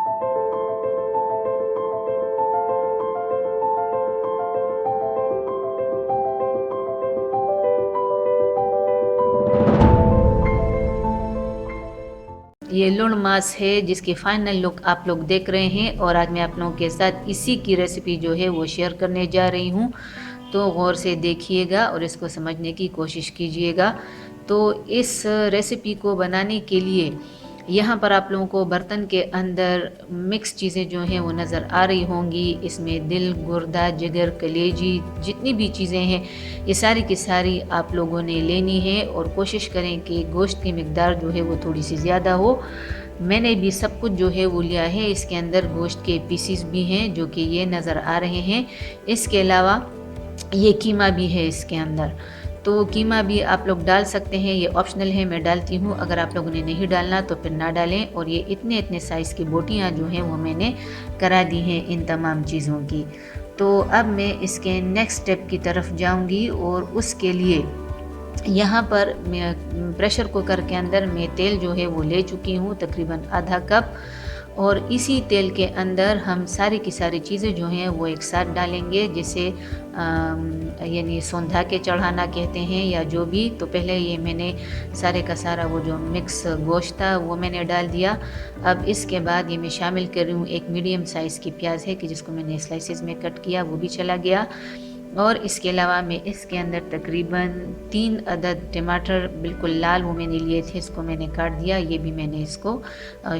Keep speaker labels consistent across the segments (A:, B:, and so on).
A: ये लुण मांस है जिसकी फाइनल लुक आप लोग देख रहे हैं और आज मैं आप लोगों के साथ इसी की रेसिपी जो है वो शेयर करने जा रही हूँ। तो गौर से देखिएगा और इसको समझने की कोशिश कीजिएगा। तो इस रेसिपी को बनाने के लिए यहाँ पर आप लोगों को बर्तन के अंदर मिक्स चीज़ें जो हैं वो नज़र आ रही होंगी। इसमें दिल, गुर्दा, जिगर, कलेजी, जितनी भी चीज़ें हैं ये सारी की सारी आप लोगों ने लेनी है और कोशिश करें कि गोश्त की मिकदार जो है वो थोड़ी सी ज़्यादा हो। मैंने भी सब कुछ जो है वो लिया है। इसके अंदर गोश्त के पीसीस भी हैं जो कि ये नज़र आ रहे हैं। इसके अलावा ये कीमा भी है इसके अंदर। तो कीमा भी आप लोग डाल सकते हैं, ये ऑप्शनल है, मैं डालती हूँ। अगर आप लोगों ने नहीं डालना तो फिर ना डालें। और ये इतने इतने साइज़ की बोटियाँ जो हैं वो मैंने करा दी हैं इन तमाम चीज़ों की। तो अब मैं इसके नेक्स्ट स्टेप की तरफ जाऊँगी और उसके लिए यहाँ पर मैं प्रेशर कुकर के अंदर मैं तेल जो है वो ले चुकी हूँ, तकरीबन आधा कप। और इसी तेल के अंदर हम सारी की सारी चीज़ें जो हैं वो एक साथ डालेंगे, जिसे यानी सौंधा के चढ़ाना कहते हैं या जो भी। तो पहले ये मैंने सारे का सारा वो जो मिक्स गोश्त था वो मैंने डाल दिया। अब इसके बाद ये मैं शामिल कर रही हूँ एक मीडियम साइज़ की प्याज है कि जिसको मैंने स्लाइसेस में कट किया, वो भी चला गया। और इसके अलावा मैं इसके अंदर तकरीबन 3 अदद टमाटर बिल्कुल लाल वो मैंने लिए थे, इसको मैंने काट दिया, ये भी मैंने इसको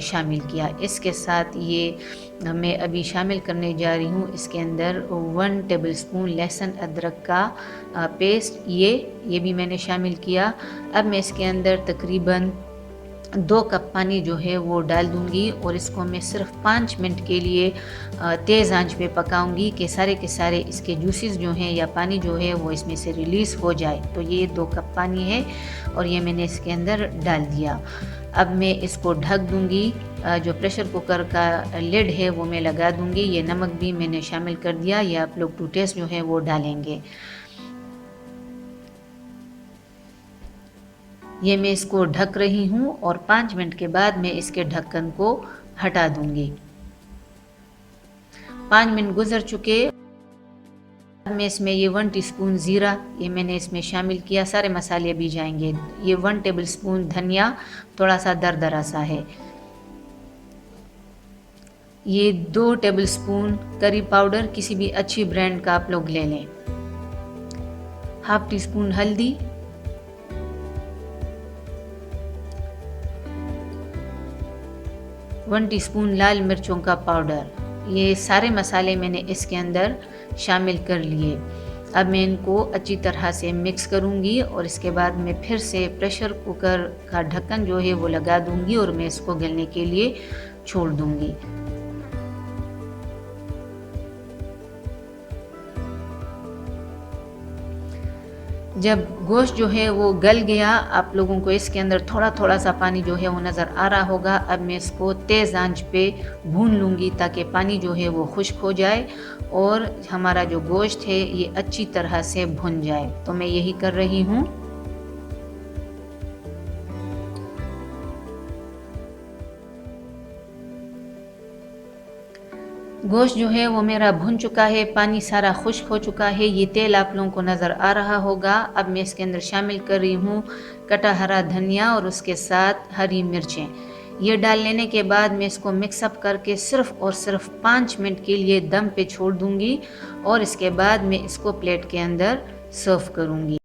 A: शामिल किया। इसके साथ ये मैं अभी शामिल करने जा रही हूँ इसके अंदर 1 टेबलस्पून लहसुन अदरक का पेस्ट, ये भी मैंने शामिल किया। अब मैं इसके अंदर तकरीबन 2 कप पानी जो है वो डाल दूंगी और इसको मैं सिर्फ 5 मिनट के लिए तेज़ आंच पे पकाऊंगी कि सारे के सारे इसके जूसेस जो हैं या पानी जो है वो इसमें से रिलीज़ हो जाए। तो ये 2 कप पानी है और ये मैंने इसके अंदर डाल दिया। अब मैं इसको ढक दूंगी। जो प्रेशर कुकर का लिड है वो मैं लगा दूंगी। ये नमक भी मैंने शामिल कर दिया, ये आप लोग टू टेस्ट जो है वो डालेंगे। ये मैं इसको ढक रही हूँ और 5 मिनट के बाद मैं इसके ढक्कन को हटा दूंगी। 5 मिनट गुजर चुके। मैं इसमें ये 1 टीस्पून ज़ीरा ये मैंने इसमें शामिल किया, सारे मसाले भी जाएंगे। ये 1 टेबलस्पून धनिया थोड़ा सा दरदरा सा है। ये 2 टेबलस्पून करी पाउडर, किसी भी अच्छी ब्रांड का आप लोग ले लें। हाफ टी स्पून हल्दी, 1 टीस्पून लाल मिर्चों का पाउडर। ये सारे मसाले मैंने इसके अंदर शामिल कर लिए। अब मैं इनको अच्छी तरह से मिक्स करूंगी और इसके बाद मैं फिर से प्रेशर कुकर का ढक्कन जो है वो लगा दूंगी और मैं इसको गलने के लिए छोड़ दूंगी। जब गोश्त जो है वो गल गया, आप लोगों को इसके अंदर थोड़ा थोड़ा सा पानी जो है वो नज़र आ रहा होगा। अब मैं इसको तेज़ आंच पे भून लूँगी ताकि पानी जो है वो खुश्क हो जाए और हमारा जो गोश्त है ये अच्छी तरह से भुन जाए। तो मैं यही कर रही हूँ। गोश्त जो है वो मेरा भुन चुका है, पानी सारा खुश्क हो चुका है। ये तेल आप लोगों को नज़र आ रहा होगा। अब मैं इसके अंदर शामिल कर रही हूँ कटा हरा धनिया और उसके साथ हरी मिर्चें। ये डाल लेने के बाद मैं इसको मिक्सअप करके सिर्फ़ और सिर्फ 5 मिनट के लिए दम पे छोड़ दूँगी और इसके बाद मैं इसको प्लेट के अंदर सर्व करूँगी।